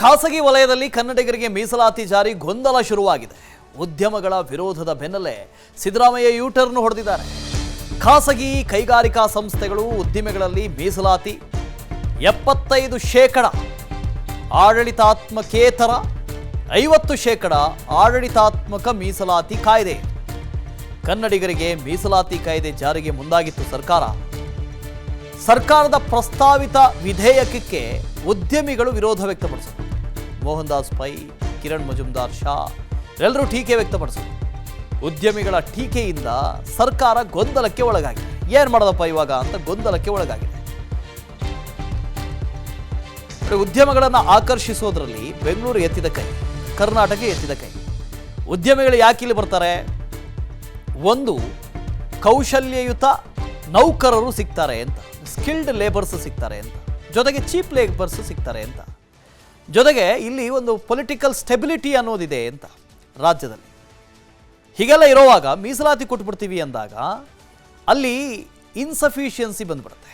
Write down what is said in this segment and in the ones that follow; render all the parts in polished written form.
ಖಾಸಗಿ ವಲಯದಲ್ಲಿ ಕನ್ನಡಿಗರಿಗೆ ಮೀಸಲಾತಿ ಜಾರಿ ಗೊಂದಲ ಶುರುವಾಗಿದೆ. ಉದ್ಯಮಗಳ ವಿರೋಧದ ಬೆನ್ನಲ್ಲೇ ಸಿದ್ದರಾಮಯ್ಯ ಯೂಟರ್ನ್ ಹೊಡೆದಿದ್ದಾರೆ. ಖಾಸಗಿ ಕೈಗಾರಿಕಾ ಸಂಸ್ಥೆಗಳು ಉದ್ದಿಮೆಗಳಲ್ಲಿ ಮೀಸಲಾತಿ 75% ಆಡಳಿತಾತ್ಮಕೇತರ, 50% ಆಡಳಿತಾತ್ಮಕ ಮೀಸಲಾತಿ ಕಾಯ್ದೆ. ಕನ್ನಡಿಗರಿಗೆ ಮೀಸಲಾತಿ ಕಾಯ್ದೆ ಜಾರಿಗೆ ಮುಂದಾಗಿತ್ತು ಸರ್ಕಾರದ ಪ್ರಸ್ತಾವಿತ ವಿಧೇಯಕಕ್ಕೆ ಉದ್ಯಮಿಗಳು ವಿರೋಧ ವ್ಯಕ್ತಪಡಿಸಿದರು. ಮೋಹನ್ ದಾಸ್ ಪೈ, ಕಿರಣ್ ಮಜುಮ್ದಾರ್ ಶಾ ಎಲ್ಲರೂ ಟೀಕೆ ವ್ಯಕ್ತಪಡಿಸಿದರು. ಉದ್ಯಮಿಗಳ ಟೀಕೆಯಿಂದ ಸರ್ಕಾರ ಗೊಂದಲಕ್ಕೆ ಒಳಗಾಗಿದೆ. ಏನು ಮಾಡೋದಪ್ಪ ಇವಾಗ ಅಂತ ಗೊಂದಲಕ್ಕೆ ಒಳಗಾಗಿದೆ. ಉದ್ಯಮಗಳನ್ನು ಆಕರ್ಷಿಸೋದ್ರಲ್ಲಿ ಬೆಂಗಳೂರು ಎತ್ತಿದ ಕೈ, ಕರ್ನಾಟಕ ಎತ್ತಿದ ಕೈ. ಉದ್ಯಮಿಗಳು ಯಾಕೆ ಇಲ್ಲಿ ಬರ್ತಾರೆ? ಒಂದು, ಕೌಶಲ್ಯಯುತ ನೌಕರರು ಸಿಗ್ತಾರೆ ಅಂತ, ಸ್ಕಿಲ್ಡ್ ಲೇಬರ್ಸ್ ಸಿಗ್ತಾರೆ ಅಂತ, ಜೊತೆಗೆ ಚೀಪ್ ಲೇಬರ್ಸ್ ಸಿಗ್ತಾರೆ ಅಂತ, ಜೊತೆಗೆ ಇಲ್ಲಿ ಒಂದು ಪೊಲಿಟಿಕಲ್ ಸ್ಟೆಬಿಲಿಟಿ ಅನ್ನೋದಿದೆ ಅಂತ ರಾಜ್ಯದಲ್ಲಿ. ಹೀಗೆಲ್ಲ ಇರೋವಾಗ ಮೀಸಲಾತಿ ಕೊಟ್ಬಿಡ್ತೀವಿ ಅಂದಾಗ ಅಲ್ಲಿ ಇನ್ಸಫಿಷಿಯನ್ಸಿ ಬಂದ್ಬಿಡುತ್ತೆ.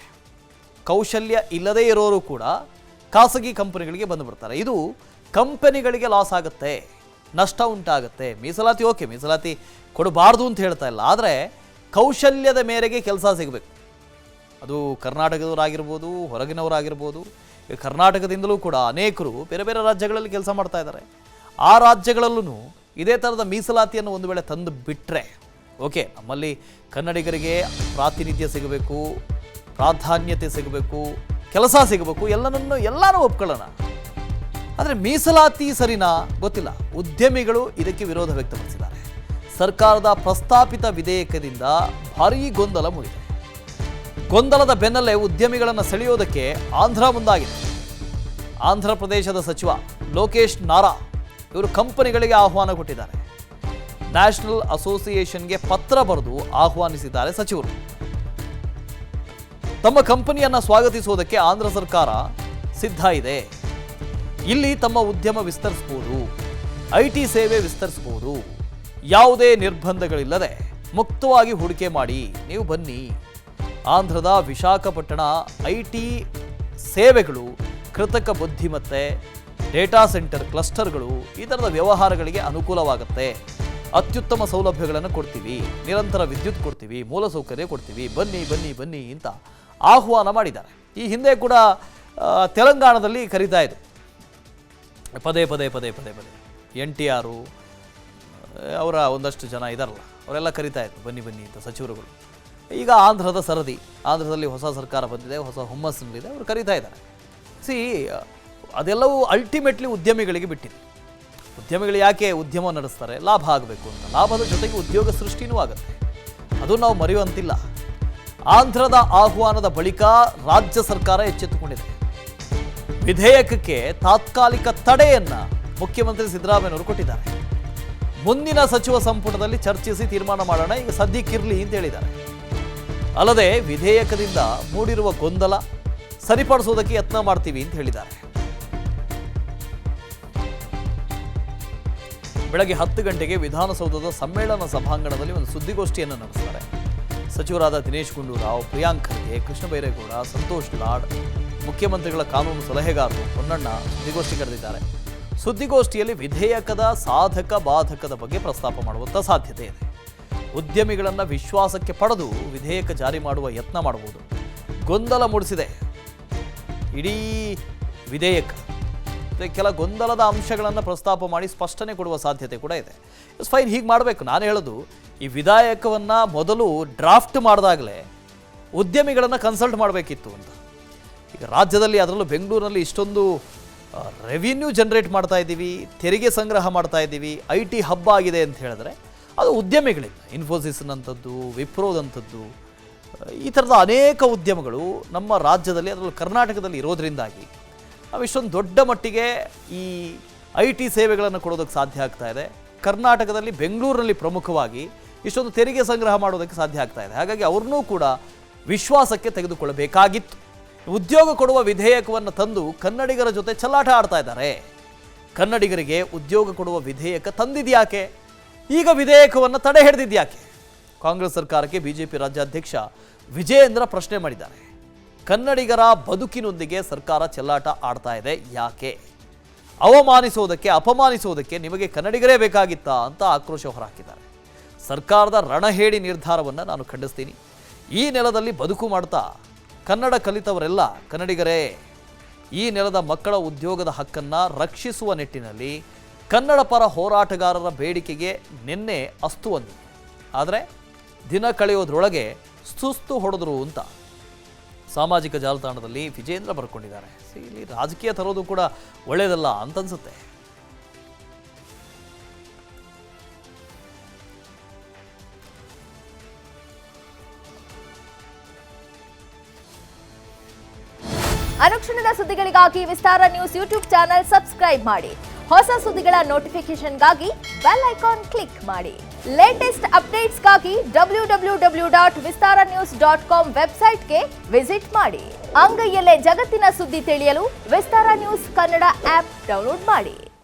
ಕೌಶಲ್ಯ ಇಲ್ಲದೇ ಇರೋರು ಕೂಡ ಖಾಸಗಿ ಕಂಪನಿಗಳಿಗೆ ಬಂದುಬಿಡ್ತಾರೆ. ಇದು ಕಂಪನಿಗಳಿಗೆ ಲಾಸ್ ಆಗುತ್ತೆ, ನಷ್ಟ ಉಂಟಾಗುತ್ತೆ. ಮೀಸಲಾತಿ ಓಕೆ, ಮೀಸಲಾತಿ ಕೊಡಬಾರ್ದು ಅಂತ ಹೇಳ್ತಾ ಇಲ್ಲ, ಆದರೆ ಕೌಶಲ್ಯದ ಮೇರೆಗೆ ಕೆಲಸ ಸಿಗಬೇಕು. ಅದು ಕರ್ನಾಟಕದವರಾಗಿರ್ಬೋದು, ಹೊರಗಿನವರಾಗಿರ್ಬೋದು. ಕರ್ನಾಟಕದಿಂದಲೂ ಕೂಡ ಅನೇಕರು ಬೇರೆ ಬೇರೆ ರಾಜ್ಯಗಳಲ್ಲಿ ಕೆಲಸ ಮಾಡ್ತಾ ಇದ್ದಾರೆ. ಆ ರಾಜ್ಯಗಳಲ್ಲೂ ಇದೇ ಥರದ ಮೀಸಲಾತಿಯನ್ನು ಒಂದು ವೇಳೆ ತಂದು ಬಿಟ್ಟರೆ ಓಕೆ, ನಮ್ಮಲ್ಲಿ ಕನ್ನಡಿಗರಿಗೆ ಪ್ರಾತಿನಿಧ್ಯ ಸಿಗಬೇಕು, ಪ್ರಾಧಾನ್ಯತೆ ಸಿಗಬೇಕು, ಕೆಲಸ ಸಿಗಬೇಕು, ಎಲ್ಲನೂ ಒಪ್ಕೊಳ್ಳೋಣ. ಆದರೆ ಮೀಸಲಾತಿ ಸರಿನಾ ಗೊತ್ತಿಲ್ಲ. ಉದ್ಯಮಿಗಳು ಇದಕ್ಕೆ ವಿರೋಧ ವ್ಯಕ್ತಪಡಿಸಿದ್ದಾರೆ. ಸರ್ಕಾರದ ಪ್ರಸ್ತಾಪಿತ ವಿಧೇಯಕದಿಂದ ಭಾರೀ ಗೊಂದಲ ಮೂಡಿದೆ. ಗೊಂದಲದ ಬೆನ್ನಲ್ಲೇ ಉದ್ಯಮಿಗಳನ್ನು ಸೆಳೆಯೋದಕ್ಕೆ ಆಂಧ್ರ ಮುಂದಾಗಿದೆ. ಆಂಧ್ರ ಪ್ರದೇಶದ ಸಚಿವ ಲೋಕೇಶ್ ನಾರಾ ಇವರು ಕಂಪನಿಗಳಿಗೆ ಆಹ್ವಾನ ಕೊಟ್ಟಿದ್ದಾರೆ. ನ್ಯಾಷನಲ್ ಅಸೋಸಿಯೇಷನ್ಗೆ ಪತ್ರ ಬರೆದು ಆಹ್ವಾನಿಸಿದ್ದಾರೆ ಸಚಿವರು. ತಮ್ಮ ಕಂಪನಿಯನ್ನು ಸ್ವಾಗತಿಸುವುದಕ್ಕೆ ಆಂಧ್ರ ಸರ್ಕಾರ ಸಿದ್ಧ ಇದೆ. ಇಲ್ಲಿ ತಮ್ಮ ಉದ್ಯಮ ವಿಸ್ತರಿಸಬಹುದು, ಐಟಿ ಸೇವೆ ವಿಸ್ತರಿಸಬಹುದು, ಯಾವುದೇ ನಿರ್ಬಂಧಗಳಿಲ್ಲದೆ ಮುಕ್ತವಾಗಿ ಹೂಡಿಕೆ ಮಾಡಿ ನೀವು ಬನ್ನಿ. ಆಂಧ್ರದ ವಿಶಾಖಪಟ್ಟಣ ಐಟಿ ಸೇವೆಗಳು, ಕೃತಕ ಬುದ್ಧಿಮತ್ತೆ, ಡೇಟಾ ಸೆಂಟರ್ ಕ್ಲಸ್ಟರ್ಗಳು, ಈ ಥರದ ವ್ಯವಹಾರಗಳಿಗೆ ಅನುಕೂಲವಾಗುತ್ತೆ. ಅತ್ಯುತ್ತಮ ಸೌಲಭ್ಯಗಳನ್ನು ಕೊಡ್ತೀವಿ, ನಿರಂತರ ವಿದ್ಯುತ್ ಕೊಡ್ತೀವಿ, ಮೂಲಸೌಕರ್ಯ ಕೊಡ್ತೀವಿ, ಬನ್ನಿ ಬನ್ನಿ ಬನ್ನಿ ಅಂತ ಆಹ್ವಾನ ಮಾಡಿದ್ದಾರೆ. ಈ ಹಿಂದೆ ಕೂಡ ತೆಲಂಗಾಣದಲ್ಲಿ ಕರೀತಾ ಇದೆ, ಪದೇ ಪದೇ ಪದೇ ಪದೇ ಪದೇ NTR ಅವರ ಒಂದಷ್ಟು ಜನ ಇದಾರಲ್ಲ, ಅವರೆಲ್ಲ ಕರೀತಾ ಇದ್ರು ಬನ್ನಿ ಬನ್ನಿ ಅಂತ ಸಚಿವರುಗಳು. ಈಗ ಆಂಧ್ರದ ಸರದಿ, ಆಂಧ್ರದಲ್ಲಿ ಹೊಸ ಸರ್ಕಾರ ಬಂದಿದೆ, ಹೊಸ ಹುಮ್ಮಸ್ಸಿನಲ್ಲಿದೆ, ಅವರು ಕರೀತಾ ಇದ್ದಾರೆ. ಅದೆಲ್ಲವೂ ಅಲ್ಟಿಮೇಟ್ಲಿ ಉದ್ಯಮಿಗಳಿಗೆ ಬಿಟ್ಟಿದೆ. ಉದ್ಯಮಿಗಳು ಯಾಕೆ ಉದ್ಯಮ ನಡೆಸ್ತಾರೆ? ಲಾಭ ಆಗಬೇಕು ಅಂತ. ಲಾಭದ ಜೊತೆಗೆ ಉದ್ಯೋಗ ಸೃಷ್ಟಿನೂ ಆಗುತ್ತೆ, ಅದು ನಾವು ಮರೆಯುವಂತಿಲ್ಲ. ಆಂಧ್ರದ ಆಹ್ವಾನದ ಬಳಿಕ ರಾಜ್ಯ ಸರ್ಕಾರ ಎಚ್ಚೆತ್ತುಕೊಂಡಿದೆ. ವಿಧೇಯಕಕ್ಕೆ ತಾತ್ಕಾಲಿಕ ತಡೆಯನ್ನು ಮುಖ್ಯಮಂತ್ರಿ ಸಿದ್ದರಾಮಯ್ಯನವರು ಕೊಟ್ಟಿದ್ದಾರೆ. ಮುಂದಿನ ಸಚಿವ ಸಂಪುಟದಲ್ಲಿ ಚರ್ಚಿಸಿ ತೀರ್ಮಾನ ಮಾಡೋಣ, ಈಗ ಸದ್ಯಕ್ಕಿರಲಿ ಅಂತ ಹೇಳಿದ್ದಾರೆ. ಅಲ್ಲದೆ ವಿಧೇಯಕದಿಂದ ಮೂಡಿರುವ ಗೊಂದಲ ಸರಿಪಡಿಸುವುದಕ್ಕೆ ಯತ್ನ ಮಾಡ್ತೀವಿ ಅಂತ ಹೇಳಿದ್ದಾರೆ. ಬೆಳಗ್ಗೆ 10 ಗಂಟೆಗೆ ವಿಧಾನಸೌಧದ ಸಮ್ಮೇಳನ ಸಭಾಂಗಣದಲ್ಲಿ ಒಂದು ಸುದ್ದಿಗೋಷ್ಠಿಯನ್ನು ನಡೆಸ್ತಾರೆ. ಸಚಿವರಾದ ದಿನೇಶ್ ಗುಂಡೂರಾವ್, ಪ್ರಿಯಾಂಕ್ ಖರ್ಗೆ, ಕೃಷ್ಣ ಬೈರೇಗೌಡ, ಸಂತೋಷ್ ಲಾಡ್, ಮುಖ್ಯಮಂತ್ರಿಗಳ ಕಾನೂನು ಸಲಹೆಗಾರರು ಹೊನ್ನಣ್ಣ ಸುದ್ದಿಗೋಷ್ಠಿ ಕರೆದಿದ್ದಾರೆ. ಸುದ್ದಿಗೋಷ್ಠಿಯಲ್ಲಿ ವಿಧೇಯಕದ ಸಾಧಕ ಬಾಧಕದ ಬಗ್ಗೆ ಪ್ರಸ್ತಾಪ ಮಾಡುವಂಥ ಸಾಧ್ಯತೆ ಇದೆ. ಉದ್ಯಮಿಗಳನ್ನು ವಿಶ್ವಾಸಕ್ಕೆ ಪಡೆದು ವಿಧೇಯಕ ಜಾರಿ ಮಾಡುವ ಯತ್ನ ಮಾಡಬಹುದು. ಗೊಂದಲ ಮೂಡಿಸಿದೆ ಇಡೀ ವಿಧೇಯಕ. ಕೆಲ ಗೊಂದಲದ ಅಂಶಗಳನ್ನು ಪ್ರಸ್ತಾಪ ಮಾಡಿ ಸ್ಪಷ್ಟನೆ ಕೊಡುವ ಸಾಧ್ಯತೆ ಕೂಡ ಇದೆ. ಫೈನ್, ಹೀಗೆ ಮಾಡಬೇಕು. ನಾನು ಹೇಳೋದು, ಈ ವಿಧೇಯಕವನ್ನು ಮೊದಲು ಡ್ರಾಫ್ಟ್ ಮಾಡಿದಾಗಲೇ ಉದ್ಯಮಿಗಳನ್ನು ಕನ್ಸಲ್ಟ್ ಮಾಡಬೇಕಿತ್ತು ಅಂತ. ಈಗ ರಾಜ್ಯದಲ್ಲಿ, ಅದರಲ್ಲೂ ಬೆಂಗಳೂರಿನಲ್ಲಿ ಇಷ್ಟೊಂದು ರೆವಿನ್ಯೂ ಜನರೇಟ್ ಮಾಡ್ತಾ ಇದ್ದೀವಿ, ತೆರಿಗೆ ಸಂಗ್ರಹ ಮಾಡ್ತಾ ಇದ್ದೀವಿ, IT ಹಬ್ ಆಗಿದೆ ಅಂತ ಹೇಳಿದ್ರೆ ಅದು ಉದ್ಯಮಿಗಳಿಂದ. ಇನ್ಫೋಸಿಸ್ನಂಥದ್ದು, ವಿಪ್ರೋದಂಥದ್ದು, ಈ ಥರದ ಅನೇಕ ಉದ್ಯಮಗಳು ನಮ್ಮ ರಾಜ್ಯದಲ್ಲಿ, ಅದರಲ್ಲೂ ಕರ್ನಾಟಕದಲ್ಲಿ ಇರೋದರಿಂದಾಗಿ ನಾವು ಇಷ್ಟೊಂದು ದೊಡ್ಡ ಮಟ್ಟಿಗೆ ಈ IT ಸೇವೆಗಳನ್ನು ಕೊಡೋದಕ್ಕೆ ಸಾಧ್ಯ ಆಗ್ತಾ ಇದೆ. ಕರ್ನಾಟಕದಲ್ಲಿ, ಬೆಂಗಳೂರಿನಲ್ಲಿ ಪ್ರಮುಖವಾಗಿ ಇಷ್ಟೊಂದು ತೆರಿಗೆ ಸಂಗ್ರಹ ಮಾಡೋದಕ್ಕೆ ಸಾಧ್ಯ ಆಗ್ತಾ ಇದೆ. ಹಾಗಾಗಿ ಅವ್ರನ್ನೂ ಕೂಡ ವಿಶ್ವಾಸಕ್ಕೆ ತೆಗೆದುಕೊಳ್ಳಬೇಕಾಗಿತ್ತು. ಉದ್ಯೋಗ ಕೊಡುವ ವಿಧೇಯಕವನ್ನು ತಂದು ಕನ್ನಡಿಗರ ಜೊತೆ ಚೆಲ್ಲಾಟ ಆಡ್ತಾ ಇದ್ದಾರೆ. ಕನ್ನಡಿಗರಿಗೆ ಉದ್ಯೋಗ ಕೊಡುವ ವಿಧೇಯಕ ತಂದಿದ್ಯಾಕೆ? ಈಗ ವಿಧೇಯಕವನ್ನು ತಡೆ ಹಿಡಿದಿದ್ಯಾಕೆ? ಕಾಂಗ್ರೆಸ್ ಸರ್ಕಾರಕ್ಕೆ ಬಿಜೆಪಿ ರಾಜ್ಯಾಧ್ಯಕ್ಷ ವಿಜಯೇಂದ್ರ ಪ್ರಶ್ನೆ ಮಾಡಿದ್ದಾರೆ. ಕನ್ನಡಿಗರ ಬದುಕಿನೊಂದಿಗೆ ಸರ್ಕಾರ ಚೆಲ್ಲಾಟ ಆಡ್ತಾ ಇದೆ ಯಾಕೆ? ಅಪಮಾನಿಸೋದಕ್ಕೆ ನಿಮಗೆ ಕನ್ನಡಿಗರೇ ಬೇಕಾಗಿತ್ತಾ ಅಂತ ಆಕ್ರೋಶ ಹೊರಹಾಕಿದ್ದಾರೆ. ಸರ್ಕಾರದ ರಣಹೇಡಿ ನಿರ್ಧಾರವನ್ನು ನಾನು ಖಂಡಿಸ್ತೀನಿ. ಈ ನೆಲದಲ್ಲಿ ಬದುಕು ಮಾಡ್ತಾ ಕನ್ನಡ ಕಲಿತವರೆಲ್ಲ ಕನ್ನಡಿಗರೇ. ಈ ನೆಲದ ಮಕ್ಕಳ ಉದ್ಯೋಗದ ಹಕ್ಕನ್ನು ರಕ್ಷಿಸುವ ನಿಟ್ಟಿನಲ್ಲಿ ಕನ್ನಡ ಪರ ಹೋರಾಟಗಾರರ ಬೇಡಿಕೆಗೆ ನಿನ್ನೆ ಅಸ್ತು ಅಂದಿದೆ. ಆದರೆ ದಿನ ಕಳೆಯೋದ್ರೊಳಗೆ ಸುಸ್ತು ಹೊಡೆದ್ರು ಅಂತ ಸಾಮಾಜಿಕ ಜಾಲತಾಣದಲ್ಲಿ ವಿಜೇಂದ್ರ ಬರ್ಕೊಂಡಿದ್ದಾರೆ. ಇಲ್ಲಿ ರಾಜಕೀಯ ತರೋದು ಕೂಡ ಒಳ್ಳೆಯದಲ್ಲ ಅಂತನ್ಸುತ್ತೆ. ಅನುಕ್ಷಣದ ಸುದ್ದಿಗಳಿಗಾಗಿ ವಿಸ್ತಾರ ನ್ಯೂಸ್ ಯೂಟ್ಯೂಬ್ ಚಾನೆಲ್ ಸಬ್ಸ್ಕ್ರೈಬ್ ಮಾಡಿ. ಹೊಸ ಸುದ್ದಿಗಳ ನೋಟಿಫಿಕೇಶನ್ಗಾಗಿ ಬೆಲ್ ಐಕಾನ್ ಕ್ಲಿಕ್ ಮಾಡಿ. ಲೇಟೆಸ್ಟ್ ಅಪ್ಡೇಟ್ಸ್ಗಾಗಿ www.vistaranews.com ವೆಬ್ಸೈಟ್ಗೆ ವಿಸಿಟ್ ಮಾಡಿ. ಅಂಗೈಯಲ್ಲೇ ಜಗತ್ತಿನ ಸುದ್ದಿ ತಿಳಿಯಲು ವಿಸ್ತಾರ ನ್ಯೂಸ್ ಕನ್ನಡ ಆಪ್ ಡೌನ್ಲೋಡ್ ಮಾಡಿ.